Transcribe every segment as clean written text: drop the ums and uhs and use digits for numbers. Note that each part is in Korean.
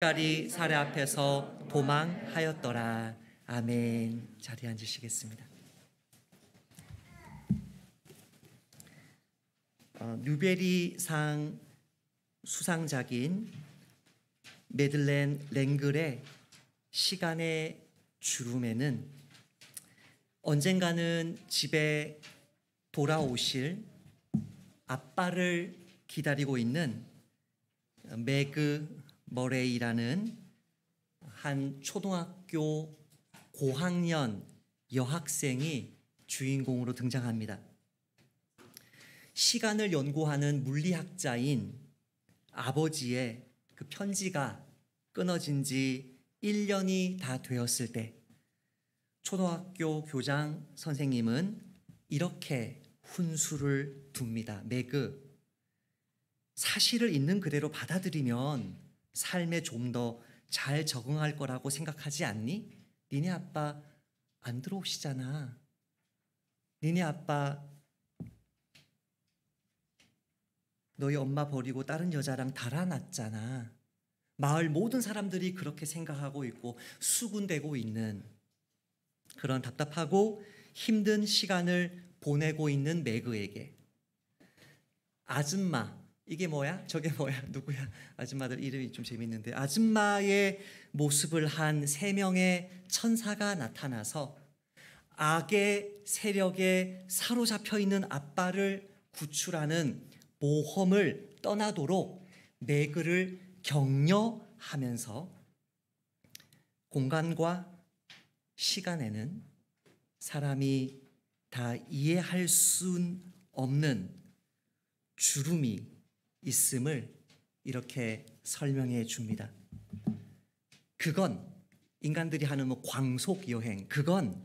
빛깔이 사례 앞에서 도망하였더라. 아멘. 자리에 앉으시겠습니다. 뉴베리상 수상작인 메들렌 랭글의 시간의 주름에는 언젠가는 집에 돌아오실 아빠를 기다리고 있는 매그 머레이라는 한 초등학교 고학년 여학생이 주인공으로 등장합니다. 시간을 연구하는 물리학자인 아버지의 그 편지가 끊어진 지 1년이 다 되었을 때 초등학교 교장 선생님은 이렇게 훈수를 둡니다. 매그, 사실을 있는 그대로 받아들이면 삶에 좀 더 잘 적응할 거라고 생각하지 않니? 니네 아빠 안 들어오시잖아. 니네 아빠 너희 엄마 버리고 다른 여자랑 달아났잖아. 마을 모든 사람들이 그렇게 생각하고 있고 수군대고 있는 그런 답답하고 힘든 시간을 보내고 있는 매그에게 아줌마, 이게 뭐야? 저게 뭐야? 누구야? 아줌마들 이름이 좀 재밌는데, 아줌마의 모습을 한 3명의 천사가 나타나서 악의 세력에 사로잡혀 있는 아빠를 구출하는 모험을 떠나도록 매그를 격려하면서 공간과 시간에는 사람이 다 이해할 수 없는 주름이 있음을 이렇게 설명해 줍니다. 그건 인간들이 하는 광속 여행, 그건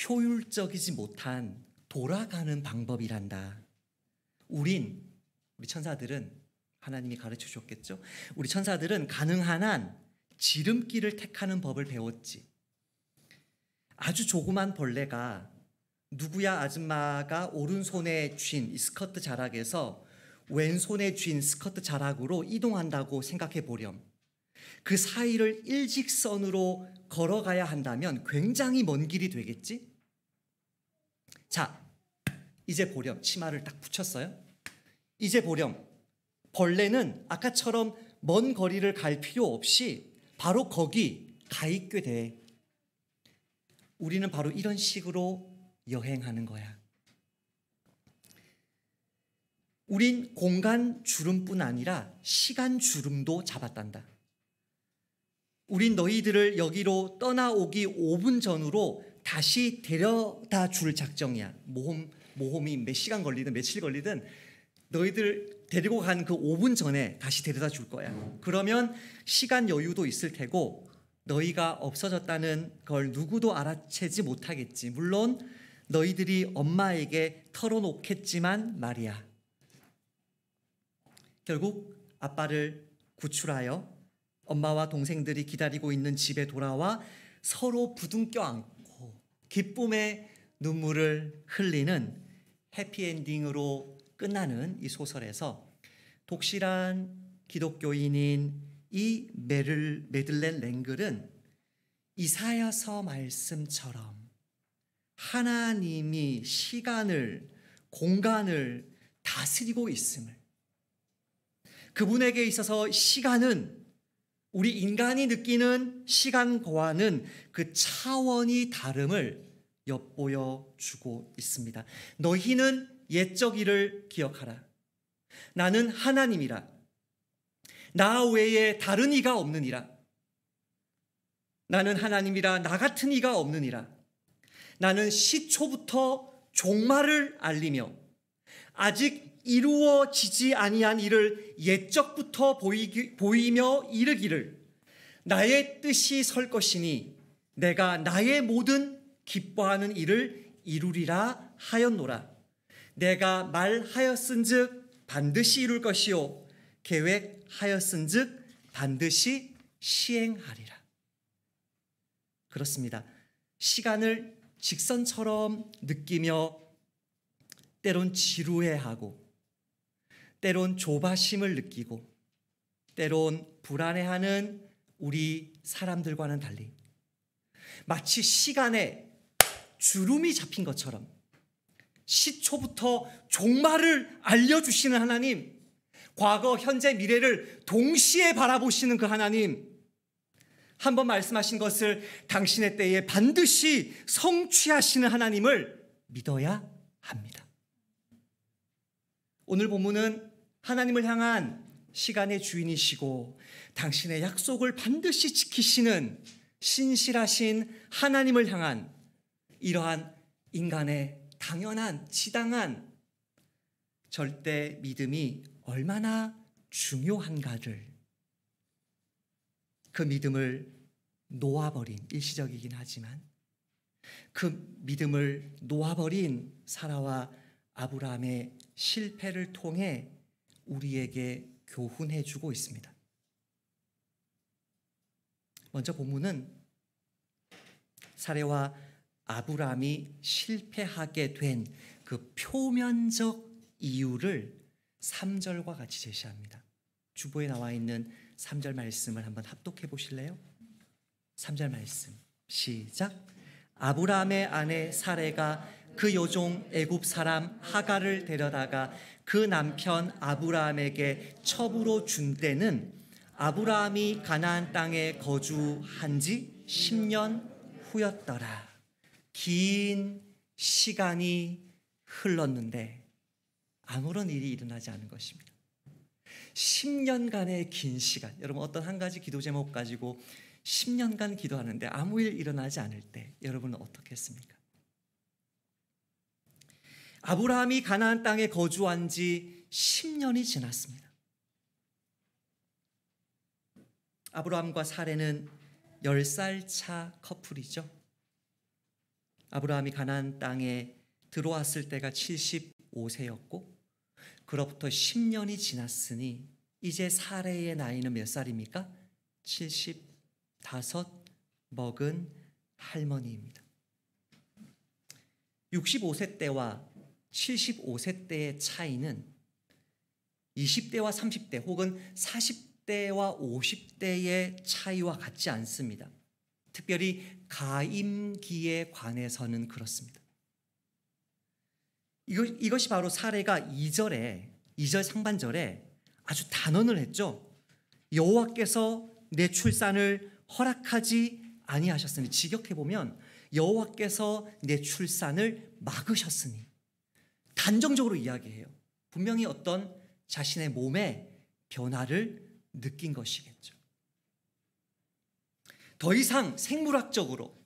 효율적이지 못한 돌아가는 방법이란다. 우리 천사들은, 하나님이 가르쳐 주셨겠죠? 우리 천사들은 가능한 한 지름길을 택하는 법을 배웠지. 아주 조그만 벌레가 누구야 아줌마가 오른손에 쥔 이 스커트 자락에서 왼손에 쥔 스커트 자락으로 이동한다고 생각해 보렴. 그 사이를 일직선으로 걸어가야 한다면 굉장히 먼 길이 되겠지? 자, 이제 보렴. 치마를 딱 붙였어요. 이제 보렴. 벌레는 아까처럼 먼 거리를 갈 필요 없이 바로 거기 가 있게 돼. 우리는 바로 이런 식으로 여행하는 거야. 우린 공간 주름뿐 아니라 시간 주름도 잡았단다. 우린 너희들을 여기로 떠나오기 5분 전으로 다시 데려다 줄 작정이야. 모험이 몇 시간 걸리든 며칠 걸리든 너희들 데리고 간 그 5분 전에 다시 데려다 줄 거야. 그러면 시간 여유도 있을 테고 너희가 없어졌다는 걸 누구도 알아채지 못하겠지. 물론 너희들이 엄마에게 털어놓겠지만 말이야. 결국 아빠를 구출하여 엄마와 동생들이 기다리고 있는 집에 돌아와 서로 부둥켜 안고 기쁨의 눈물을 흘리는 해피엔딩으로 끝나는 이 소설에서 독실한 기독교인인 이 메들렌 랭글은 이사야서 말씀처럼 하나님이 시간을, 공간을 다스리고 있음을, 그분에게 있어서 시간은 우리 인간이 느끼는 시간과는 그 차원이 다름을 엿보여 주고 있습니다. 너희는 옛적 일을 기억하라. 나는 하나님이라. 나 외에 다른 이가 없느니라. 나는 하나님이라. 나 같은 이가 없느니라. 나는 시초부터 종말을 알리며 아직 이루어지지 아니한 일을 옛적부터 보이며 이르기를 나의 뜻이 설 것이니 내가 나의 모든 기뻐하는 일을 이루리라 하였노라. 내가 말하였은즉 반드시 이룰 것이요 계획하였은즉 반드시 시행하리라. 그렇습니다. 시간을 직선처럼 느끼며 때론 지루해하고 때론 조바심을 느끼고 때론 불안해하는 우리 사람들과는 달리 마치 시간에 주름이 잡힌 것처럼 시초부터 종말을 알려주시는 하나님, 과거, 현재, 미래를 동시에 바라보시는 그 하나님, 한번 말씀하신 것을 당신의 때에 반드시 성취하시는 하나님을 믿어야 합니다. 오늘 본문은 하나님을 향한 시간의 주인이시고 당신의 약속을 반드시 지키시는 신실하신 하나님을 향한 이러한 인간의 당연한, 지당한 절대 믿음이 얼마나 중요한가를, 그 믿음을 놓아버린, 일시적이긴 하지만 그 믿음을 놓아버린 사라와 아브라함의 실패를 통해 우리에게 교훈해 주고 있습니다. 먼저 본문은 사라와 아브라함이 실패하게 된 그 표면적 이유를 3절과 같이 제시합니다. 주보에 나와 있는 3절 말씀을 한번 합독해 보실래요? 3절 말씀 시작. 아브라함의 아내 사레가 그 요종 애굽 사람 하갈을 데려다가 그 남편 아브라함에게 첩으로 준 때는 아브라함이 가나안 땅에 거주한 지 10년 후였더라. 긴 시간이 흘렀는데 아무런 일이 일어나지 않은 것입니다. 10년간의 긴 시간, 여러분 어떤 한 가지 기도 제목 가지고 10년간 기도하는데 아무 일 일어나지 않을 때 여러분은 어떻게 했습니까? 아브라함이 가나안 땅에 거주한 지 10년이 지났습니다. 아브라함과 사레는 10살 차 커플이죠. 아브라함이 가나안 땅에 들어왔을 때가 75세였고 그로부터 10년이 지났으니 이제 사레의 나이는 몇 살입니까? 75 먹은 할머니입니다. 65세 때와 75세 때의 차이는 20대와 30대 혹은 40대와 50대의 차이와 같지 않습니다. 특별히 가임기에 관해서는 그렇습니다. 이것이 바로 사레가 2절 상반절에 아주 단언을 했죠. 여호와께서 내 출산을 허락하지 아니하셨으니, 직역해 보면 여호와께서 내 출산을 막으셨으니, 단정적으로 이야기해요. 분명히 어떤 자신의 몸의 변화를 느낀 것이겠죠. 더 이상 생물학적으로,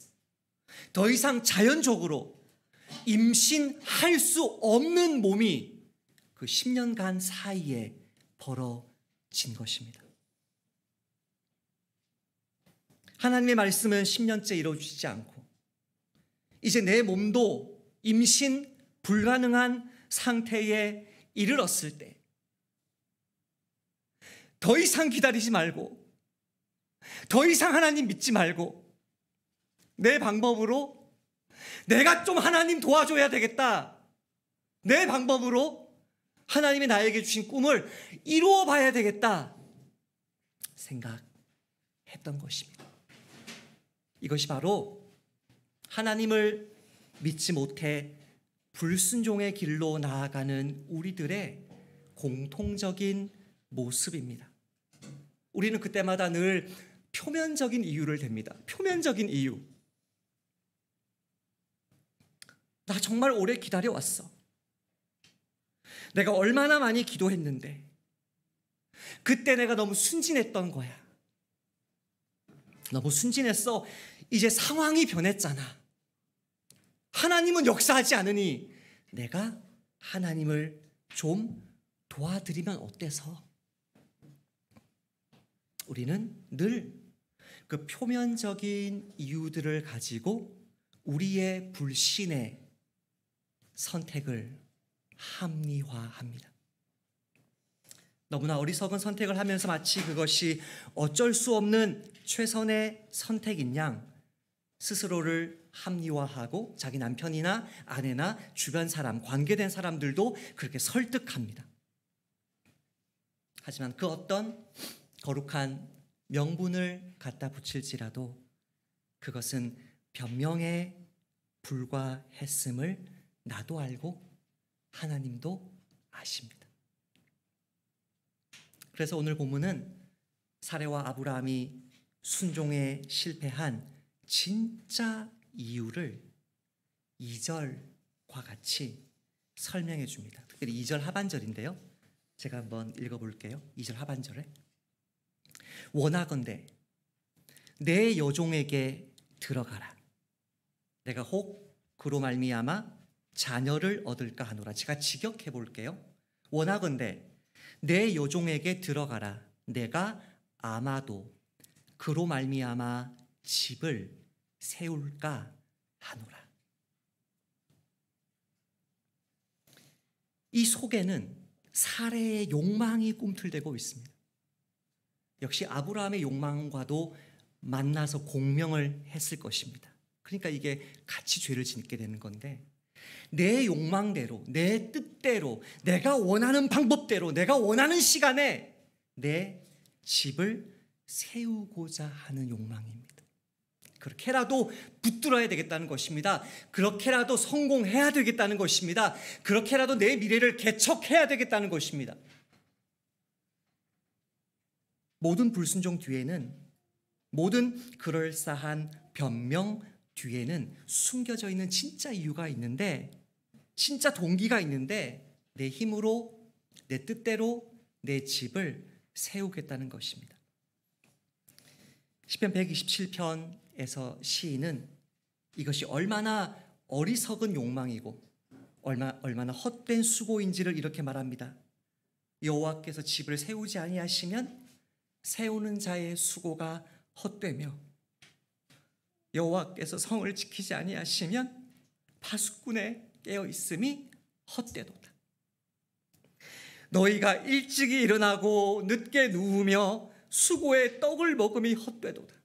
더 이상 자연적으로 임신할 수 없는 몸이 그 10년간 사이에 벌어진 것입니다. 하나님의 말씀은 10년째 이루어지지 않고 이제 내 몸도 임신 불가능한 상태에 이르렀을 때 더 이상 기다리지 말고, 더 이상 하나님 믿지 말고 내 방법으로 내가 좀 하나님 도와줘야 되겠다, 내 방법으로 하나님이 나에게 주신 꿈을 이루어 봐야 되겠다 생각했던 것입니다. 이것이 바로 하나님을 믿지 못해 불순종의 길로 나아가는 우리들의 공통적인 모습입니다. 우리는 그때마다 늘 표면적인 이유를 댑니다. 표면적인 이유. 나 정말 오래 기다려왔어. 내가 얼마나 많이 기도했는데 그때 내가 너무 순진했던 거야. 너무 순진했어. 이제 상황이 변했잖아. 하나님은 역사하지 않으니 내가 하나님을 좀 도와드리면 어때서? 우리는 늘 그 표면적인 이유들을 가지고 우리의 불신의 선택을 합리화합니다. 너무나 어리석은 선택을 하면서 마치 그것이 어쩔 수 없는 최선의 선택인 양 스스로를 합리화하고 자기 남편이나 아내나 주변 사람, 관계된 사람들도 그렇게 설득합니다. 하지만 그 어떤 거룩한 명분을 갖다 붙일지라도 그것은 변명에 불과했음을 나도 알고 하나님도 아십니다. 그래서 오늘 본문은 사레와 아브라함이 순종에 실패한 진짜 이유를 2절과 같이 설명해 줍니다. 특별히 2절 하반절인데요. 제가 한번 읽어볼게요. 2절 하반절에 원하건대 내 여종에게 들어가라. 내가 혹 그로 말미암아 자녀를 얻을까 하노라. 제가 직역해 볼게요. 원하건대 내 여종에게 들어가라. 내가 아마도 그로 말미암아 집을 세울까 하노라. 이 속에는 사레의 욕망이 꿈틀대고 있습니다. 역시 아브라함의 욕망과도 만나서 공명을 했을 것입니다. 그러니까 이게 같이 죄를 짓게 되는 건데, 내 욕망대로, 내 뜻대로, 내가 원하는 방법대로, 내가 원하는 시간에 내 집을 세우고자 하는 욕망입니다. 그렇게라도 붙들어야 되겠다는 것입니다. 그렇게라도 성공해야 되겠다는 것입니다. 그렇게라도 내 미래를 개척해야 되겠다는 것입니다. 모든 불순종 뒤에는, 모든 그럴싸한 변명 뒤에는 숨겨져 있는 진짜 이유가 있는데, 진짜 동기가 있는데, 내 힘으로, 내 뜻대로 내 집을 세우겠다는 것입니다. 시편 127편에서 시인은 이것이 얼마나 어리석은 욕망이고 얼마나 헛된 수고인지를 이렇게 말합니다. 여호와께서 집을 세우지 아니하시면 세우는 자의 수고가 헛되며 여호와께서 성을 지키지 아니하시면 파수꾼의 깨어 있음이 헛되도다. 너희가 일찍이 일어나고 늦게 누우며 수고의 떡을 먹음이 헛되도다.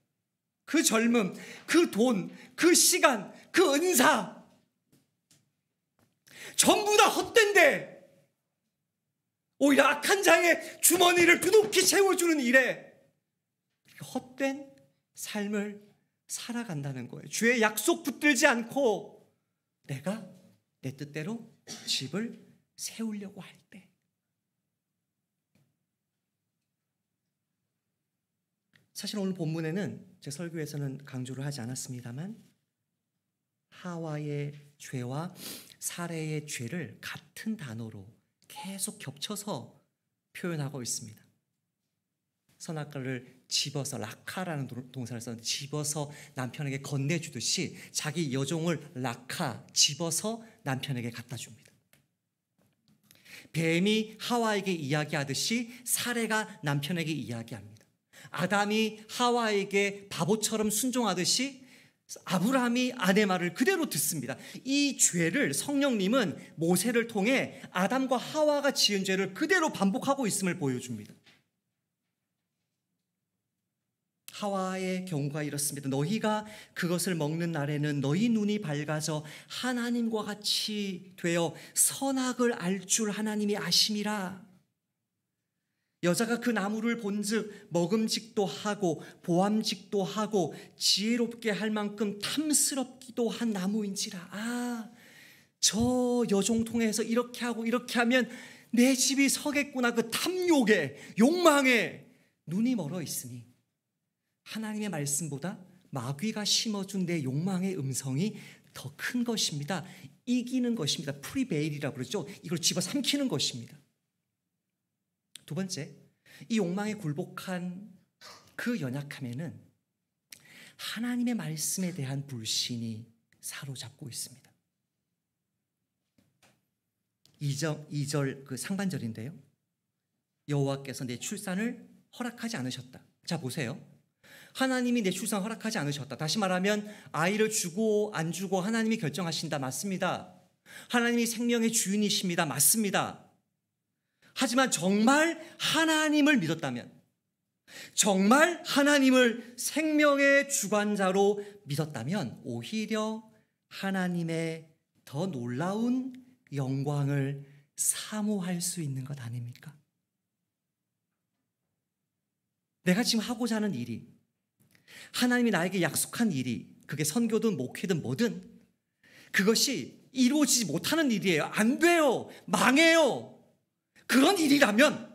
그 젊음, 그 돈, 그 시간, 그 은사 전부 다 헛된데 오히려 악한 자의 주머니를 두둑히 채워주는 일에 헛된 삶을 살아간다는 거예요. 주의 약속 붙들지 않고 내가 내 뜻대로 집을 세우려고 할 때, 사실 오늘 본문에는 제 설교에서는 강조를 하지 않았습니다만 하와의 죄와 사레의 죄를 같은 단어로 계속 겹쳐서 표현하고 있습니다. 선악과를 집어서, 라카라는 동사를 써서 집어서 남편에게 건네주듯이 자기 여종을 라카, 집어서 남편에게 갖다 줍니다. 뱀이 하와에게 이야기하듯이 사레가 남편에게 이야기합니다. 아담이 하와에게 바보처럼 순종하듯이 아브라함이 아내 말을 그대로 듣습니다. 이 죄를 성령님은 모세를 통해 아담과 하와가 지은 죄를 그대로 반복하고 있음을 보여줍니다. 하와의 경우가 이렇습니다. 너희가 그것을 먹는 날에는 너희 눈이 밝아져 하나님과 같이 되어 선악을 알 줄 하나님이 아심이라. 여자가 그 나무를 본즉 먹음직도 하고 보암직도 하고 지혜롭게 할 만큼 탐스럽기도 한 나무인지라. 아, 저 여종 통해서 이렇게 하고 이렇게 하면 내 집이 서겠구나. 그 탐욕에, 욕망에 눈이 멀어 있으니 하나님의 말씀보다 마귀가 심어준 내 욕망의 음성이 더 큰 것입니다. 이기는 것입니다. 프리베일이라고 그러죠. 이걸 집어삼키는 것입니다. 두 번째, 이 욕망에 굴복한 그 연약함에는 하나님의 말씀에 대한 불신이 사로잡고 있습니다. 2절 그 상반절인데요. 여호와께서 내 출산을 허락하지 않으셨다. 자, 보세요. 하나님이 내 출산 허락하지 않으셨다. 다시 말하면 아이를 주고 안 주고 하나님이 결정하신다. 맞습니다. 하나님이 생명의 주인이십니다. 맞습니다. 하지만 정말 하나님을 믿었다면, 정말 하나님을 생명의 주관자로 믿었다면 오히려 하나님의 더 놀라운 영광을 사모할 수 있는 것 아닙니까? 내가 지금 하고자 하는 일이, 하나님이 나에게 약속한 일이, 그게 선교든 목회든 뭐든 그것이 이루어지지 못하는 일이에요. 안 돼요. 망해요. 그런 일이라면,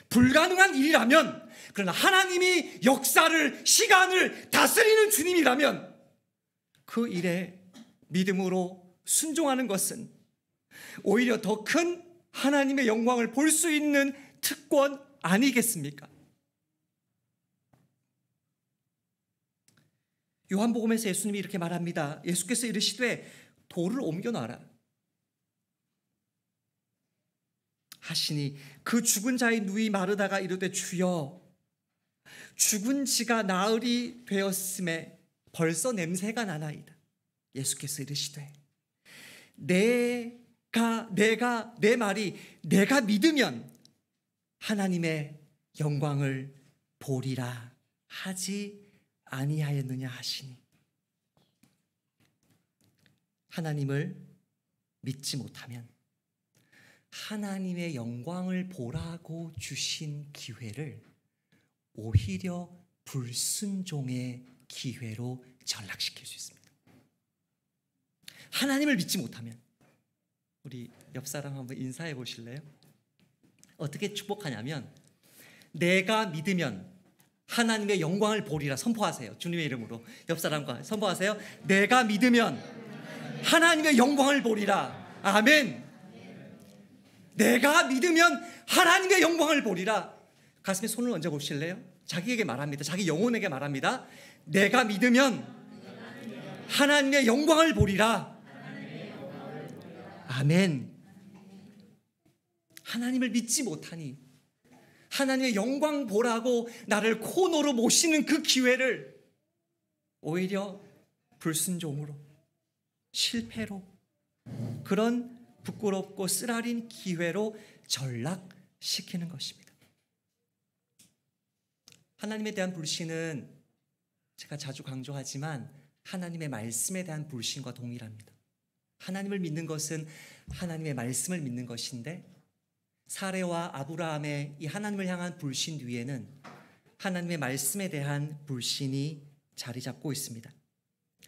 불가능한 일이라면, 그러나 하나님이 역사를, 시간을 다스리는 주님이라면 그 일에 믿음으로 순종하는 것은 오히려 더 큰 하나님의 영광을 볼 수 있는 특권 아니겠습니까? 요한복음에서 예수님이 이렇게 말합니다. 예수께서 이르시되 돌을 옮겨놔라 하시니 그 죽은 자의 누이 마르다가 이르되 주여 죽은 지가 나흘이 되었음에 벌써 냄새가 나나이다. 예수께서 이르시되 내 말이 내가 믿으면 하나님의 영광을 보리라 하지 아니하였느냐 하시니, 하나님을 믿지 못하면 하나님의 영광을 보라고 주신 기회를 오히려 불순종의 기회로 전락시킬 수 있습니다. 하나님을 믿지 못하면, 우리 옆 사람 한번 인사해 보실래요? 어떻게 축복하냐면, 내가 믿으면 하나님의 영광을 보리라 선포하세요. 주님의 이름으로 옆 사람과 선포하세요. 내가 믿으면 하나님의 영광을 보리라. 아멘. 내가 믿으면 하나님의 영광을 보리라. 가슴에 손을 얹어 보실래요? 자기에게 말합니다. 자기 영혼에게 말합니다. 내가 믿으면 하나님의 영광을 보리라. 아멘. 하나님을 믿지 못하니 하나님의 영광 보라고 나를 코너로 모시는 그 기회를 오히려 불순종으로, 실패로, 그런 부끄럽고 쓰라린 기회로 전락시키는 것입니다. 하나님에 대한 불신은 제가 자주 강조하지만 하나님의 말씀에 대한 불신과 동일합니다. 하나님을 믿는 것은 하나님의 말씀을 믿는 것인데, 사레와 아브라함의 이 하나님을 향한 불신 뒤에는 하나님의 말씀에 대한 불신이 자리 잡고 있습니다.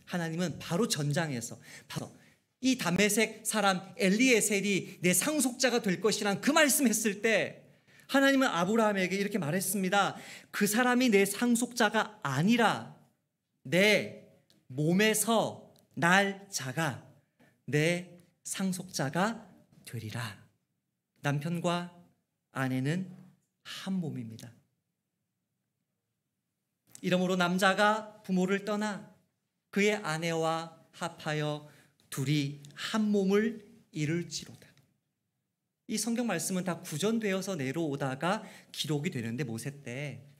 하나님은 바로 전장에서 바로 이 다메섹 사람 엘리에셀이 내 상속자가 될 것이란 그 말씀했을 때 하나님은 아브라함에게 이렇게 말했습니다. 그 사람이 내 상속자가 아니라 내 몸에서 날 자가 내 상속자가 되리라. 남편과 아내는 한 몸입니다. 이러므로 남자가 부모를 떠나 그의 아내와 합하여 둘이 한 몸을 이룰지로다. 이 성경 말씀은 다 구전되어서 내려오다가 기록이 되는데, 모세 때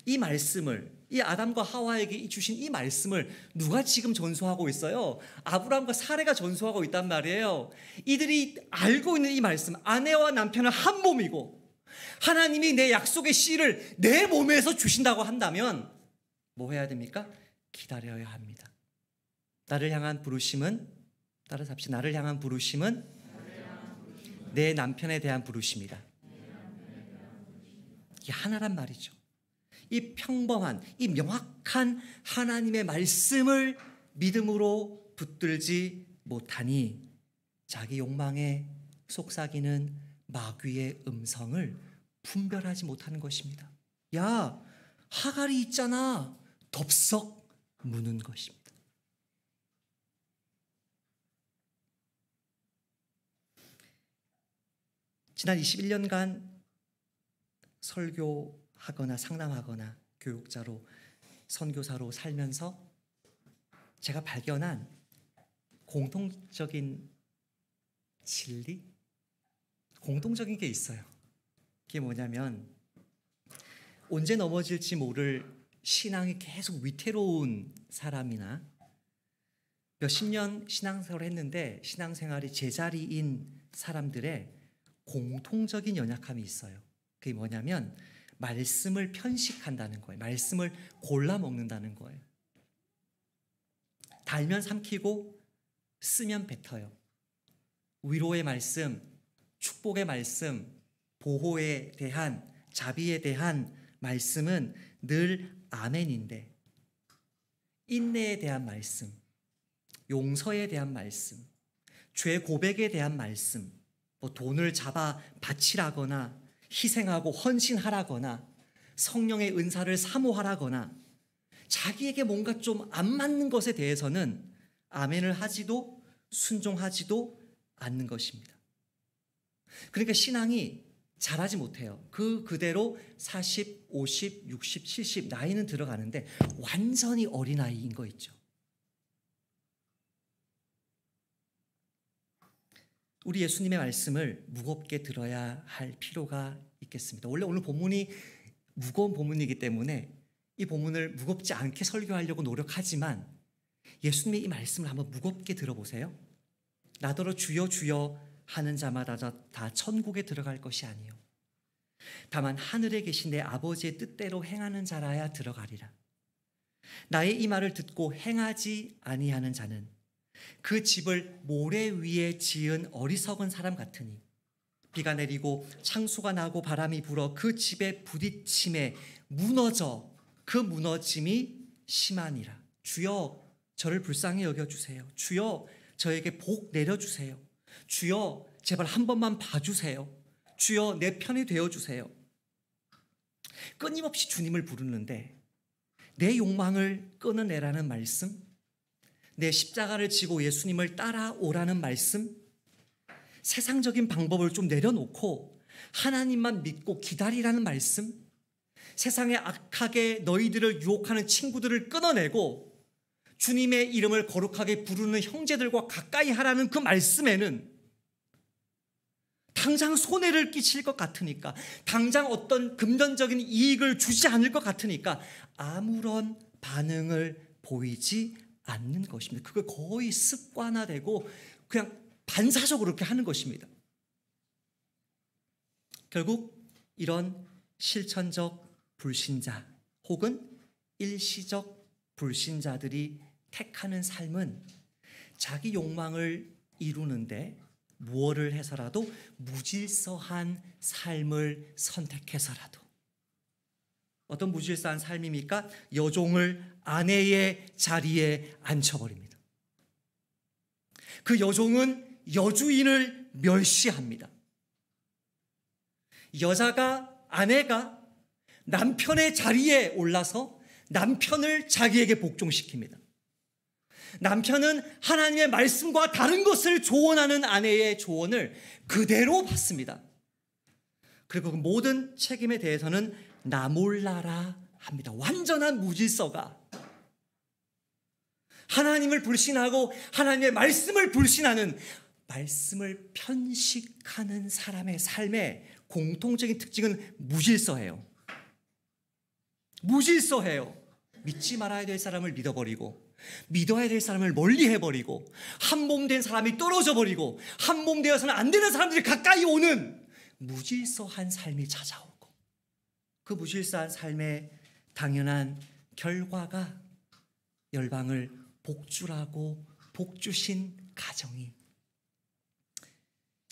이 말씀을, 이 아담과 하와에게 주신 이 말씀을 누가 지금 전수하고 있어요? 아브라함과 사레가 전수하고 있단 말이에요. 이들이 알고 있는 이 말씀, 아내와 남편은 한 몸이고 하나님이 내 약속의 씨를 내 몸에서 주신다고 한다면 뭐 해야 됩니까? 기다려야 합니다. 나를 향한 부르심은, 따라잡시다. 나를 향한 부르심은 내 남편에 대한 부르심이다. 이게 하나란 말이죠. 이 평범한, 이 명확한 하나님의 말씀을 믿음으로 붙들지 못하니 자기 욕망에 속삭이는 마귀의 음성을 분별하지 못하는 것입니다. 야, 하갈이 있잖아. 덥석 무는 것입니다. 지난 21년간 설교하거나 상담하거나 교육자로, 선교사로 살면서 제가 발견한 공통적인 진리? 공통적인 게 있어요. 그게 뭐냐면, 언제 넘어질지 모를 신앙이 계속 위태로운 사람이나 몇십 년 신앙생활을 했는데 신앙생활이 제자리인 사람들의 공통적인 연약함이 있어요. 그게 뭐냐면 말씀을 편식한다는 거예요. 말씀을 골라 먹는다는 거예요. 달면 삼키고 쓰면 뱉어요. 위로의 말씀, 축복의 말씀, 보호에 대한, 자비에 대한 말씀은 늘 아멘인데 인내에 대한 말씀, 용서에 대한 말씀, 죄 고백에 대한 말씀, 돈을 잡아 바치라거나 희생하고 헌신하라거나 성령의 은사를 사모하라거나 자기에게 뭔가 좀 안 맞는 것에 대해서는 아멘을 하지도 순종하지도 않는 것입니다. 그러니까 신앙이 자라지 못해요. 그대로 40, 50, 60, 70 나이는 들어가는데 완전히 어린아이인 거 있죠. 우리 예수님의 말씀을 무겁게 들어야 할 필요가 있겠습니다. 원래 오늘 본문이 무거운 본문이기 때문에 이 본문을 무겁지 않게 설교하려고 노력하지만 예수님의 이 말씀을 한번 무겁게 들어보세요. 나더러 주여 주여 하는 자마다 다 천국에 들어갈 것이 아니요 다만 하늘에 계신 내 아버지의 뜻대로 행하는 자라야 들어가리라. 나의 이 말을 듣고 행하지 아니하는 자는 그 집을 모래 위에 지은 어리석은 사람 같으니 비가 내리고 창수가 나고 바람이 불어 그 집에 부딪힘에 무너져 그 무너짐이 심하니라. 주여 저를 불쌍히 여겨주세요. 주여 저에게 복 내려주세요. 주여 제발 한 번만 봐주세요. 주여 내 편이 되어주세요. 끊임없이 주님을 부르는데 내 욕망을 끊어내라는 말씀, 내 십자가를 지고 예수님을 따라오라는 말씀, 세상적인 방법을 좀 내려놓고 하나님만 믿고 기다리라는 말씀, 세상에 악하게 너희들을 유혹하는 친구들을 끊어내고 주님의 이름을 거룩하게 부르는 형제들과 가까이 하라는 그 말씀에는 당장 손해를 끼칠 것 같으니까, 당장 어떤 금전적인 이익을 주지 않을 것 같으니까 아무런 반응을 보이지 않는 것입니다. 그걸 거의 습관화되고 그냥 반사적으로 그렇게 하는 것입니다. 결국 이런 실천적 불신자 혹은 일시적 불신자들이 택하는 삶은 자기 욕망을 이루는데 무엇을 해서라도 무질서한 삶을 선택해서라도, 어떤 무질서한 삶입니까? 여종을 아내의 자리에 앉혀버립니다. 그 여종은 여주인을 멸시합니다. 아내가 남편의 자리에 올라서 남편을 자기에게 복종시킵니다. 남편은 하나님의 말씀과 다른 것을 조언하는 아내의 조언을 그대로 받습니다. 그리고 그 모든 책임에 대해서는 나 몰라라 합니다. 완전한 무질서가, 하나님을 불신하고 하나님의 말씀을 불신하는, 말씀을 편식하는 사람의 삶의 공통적인 특징은 무질서해요. 믿지 말아야 될 사람을 믿어버리고 믿어야 될 사람을 멀리해버리고 한 몸 된 사람이 떨어져 버리고 한 몸 되어서는 안 되는 사람들이 가까이 오는 무질서한 삶이 찾아오고, 그 무질서한 삶의 당연한 결과가 열방을 복주라고 복주신 가정이,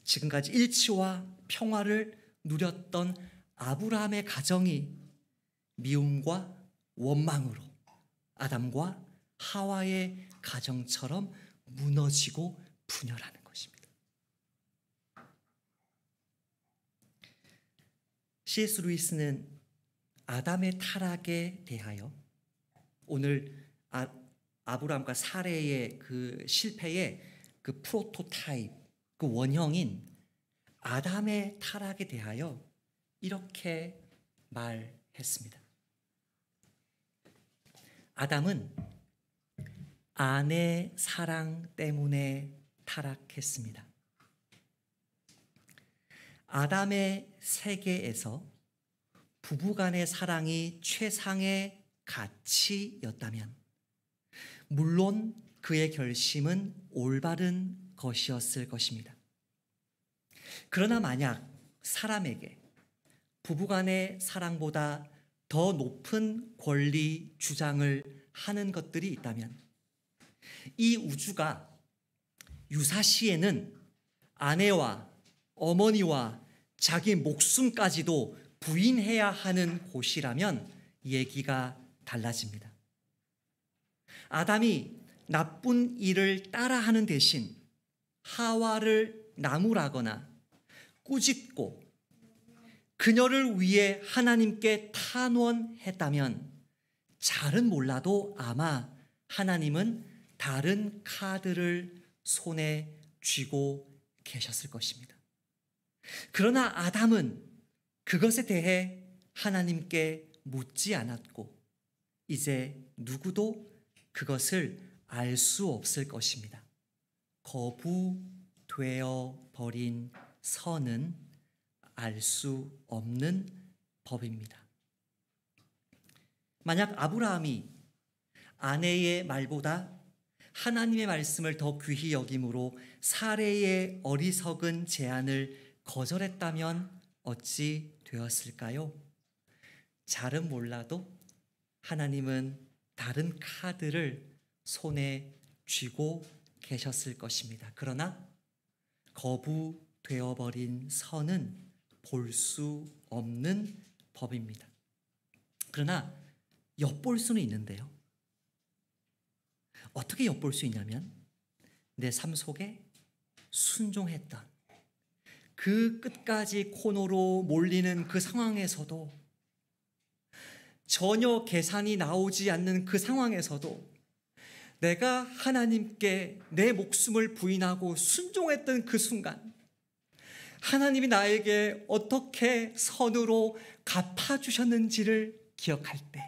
지금까지 일치와 평화를 누렸던 아브라함의 가정이 미움과 원망으로 아담과 하와의 가정처럼 무너지고 분열하는 것입니다. C.S. 루이스는 아담의 타락에 대하여, 오늘 아브라함과 사레의 그 실패의 그 프로토타입, 그 원형인 아담의 타락에 대하여 이렇게 말했습니다. 아담은 아내 사랑 때문에 타락했습니다. 아담의 세계에서 부부간의 사랑이 최상의 가치였다면 물론 그의 결심은 올바른 것이었을 것입니다. 그러나 만약 사람에게 부부간의 사랑보다 더 높은 권리 주장을 하는 것들이 있다면, 이 우주가 유사시에는 아내와 어머니와 자기 목숨까지도 부인해야 하는 곳이라면 얘기가 달라집니다. 아담이 나쁜 일을 따라하는 대신 하와를 나무라거나 꾸짖고 그녀를 위해 하나님께 탄원했다면 잘은 몰라도 아마 하나님은 다른 카드를 손에 쥐고 계셨을 것입니다. 그러나 아담은 그것에 대해 하나님께 묻지 않았고 이제 누구도 그것을 알 수 없을 것입니다. 거부되어 버린 선은 알 수 없는 법입니다. 만약 아브라함이 아내의 말보다 하나님의 말씀을 더 귀히 여김으로 사레의 어리석은 제안을 거절했다면 어찌 되었을까요? 잘은 몰라도 하나님은 다른 카드를 손에 쥐고 계셨을 것입니다. 그러나 거부되어버린 선은 볼 수 없는 법입니다. 그러나 엿볼 수는 있는데요. 어떻게 엿볼 수 있냐면 내 삶 속에 순종했던 그 끝까지 코너로 몰리는 그 상황에서도 전혀 계산이 나오지 않는 그 상황에서도 내가 하나님께 내 목숨을 부인하고 순종했던 그 순간 하나님이 나에게 어떻게 선으로 갚아주셨는지를 기억할 때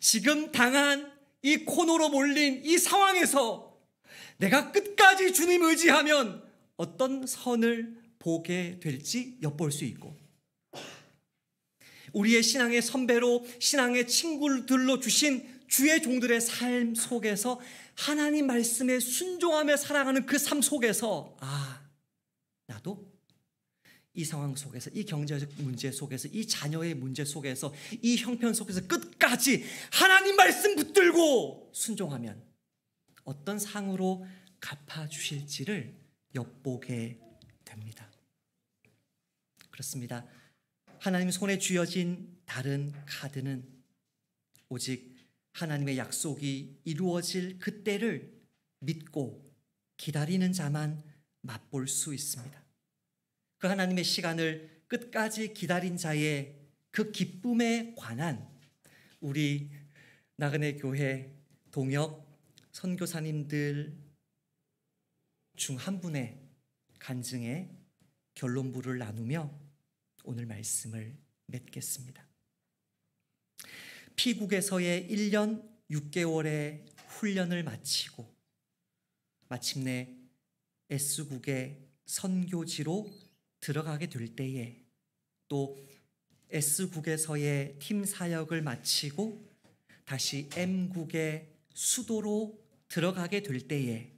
지금 당한 이 코너로 몰린 이 상황에서 내가 끝까지 주님 의지하면 어떤 선을 보게 될지 엿볼 수 있고 우리의 신앙의 선배로 신앙의 친구들로 주신 주의 종들의 삶 속에서 하나님 말씀에 순종하며 살아가는 그 삶 속에서 나도 이 상황 속에서 이 경제적 문제 속에서 이 자녀의 문제 속에서 이 형편 속에서 끝까지 하나님 말씀 붙들고 순종하면 어떤 상으로 갚아주실지를 엿보게 됩니다. 그렇습니다. 하나님 손에 쥐어진 다른 카드는 오직 하나님의 약속이 이루어질 그때를 믿고 기다리는 자만 맛볼 수 있습니다. 그 하나님의 시간을 끝까지 기다린 자의 그 기쁨에 관한 우리 나그네 교회 동역 선교사님들 중 한 분의 간증에 결론부를 나누며 오늘 말씀을 맺겠습니다. 피국에서의 1년 6개월의 훈련을 마치고 마침내 S국의 선교지로 들어가게 될 때에 또 S국에서의 팀 사역을 마치고 다시 M국의 수도로 들어가게 될 때에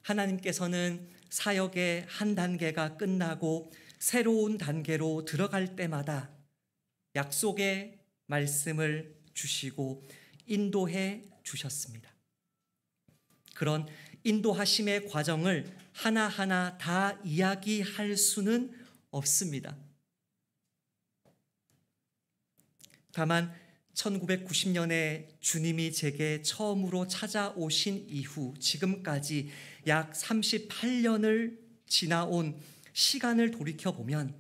하나님께서는 사역의 한 단계가 끝나고 새로운 단계로 들어갈 때마다 약속의 말씀을 주시고 인도해 주셨습니다. 그런 인도하심의 과정을 하나하나 다 이야기할 수는 없습니다. 다만 1990년에 주님이 제게 처음으로 찾아오신 이후 지금까지 약 38년을 지나온 시간을 돌이켜보면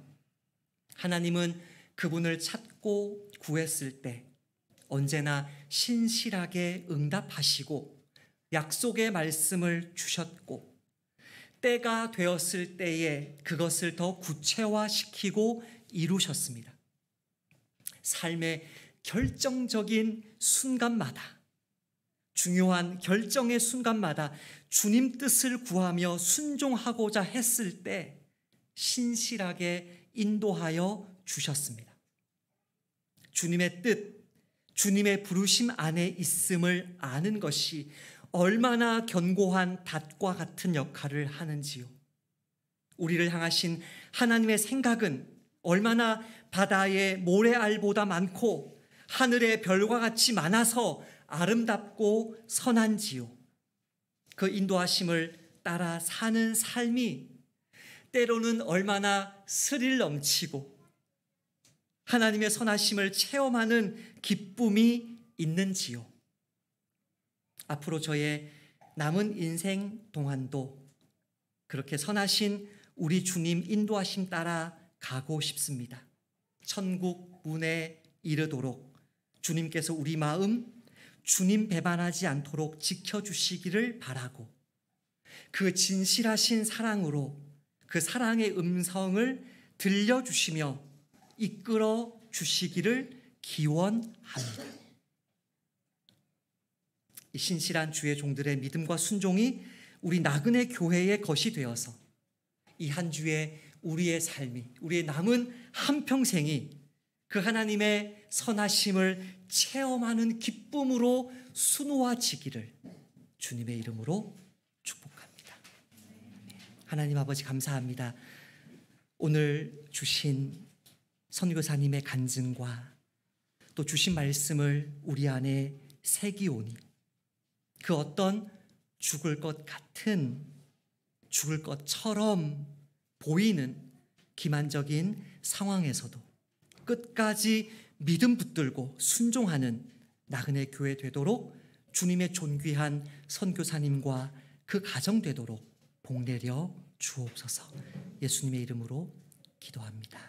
하나님은 그분을 찾고 구했을 때 언제나 신실하게 응답하시고 약속의 말씀을 주셨고 때가 되었을 때에 그것을 더 구체화시키고 이루셨습니다. 삶의 결정적인 순간마다 중요한 결정의 순간마다 주님 뜻을 구하며 순종하고자 했을 때 신실하게 인도하여 주셨습니다. 주님의 뜻, 주님의 부르심 안에 있음을 아는 것이 얼마나 견고한 닷과 같은 역할을 하는지요. 우리를 향하신 하나님의 생각은 얼마나 바다의 모래알보다 많고 하늘의 별과 같이 많아서 아름답고 선한지요. 그 인도하심을 따라 사는 삶이 때로는 얼마나 스릴 넘치고 하나님의 선하심을 체험하는 기쁨이 있는지요? 앞으로 저의 남은 인생 동안도 그렇게 선하신 우리 주님 인도하심 따라 가고 싶습니다. 천국 문에 이르도록 주님께서 우리 마음 주님 배반하지 않도록 지켜주시기를 바라고, 그 진실하신 사랑으로 그 사랑의 음성을 들려주시며 이끌어 주시기를 기원합니다. 이 신실한 주의 종들의 믿음과 순종이 우리 나그네 교회의 것이 되어서 이 한 주의 우리의 삶이, 우리의 남은 한평생이 그 하나님의 선하심을 체험하는 기쁨으로 수놓아지기를 주님의 이름으로 축복합니다. 하나님 아버지 감사합니다. 오늘 주신 선교사님의 간증과 또 주신 말씀을 우리 안에 새기오니 그 어떤 죽을 것 같은, 죽을 것처럼 보이는 기만적인 상황에서도 끝까지 믿음 붙들고 순종하는 나그네 교회 되도록 주님의 존귀한 선교사님과 그 가정 되도록 복내려 주옵소서. 예수님의 이름으로 기도합니다.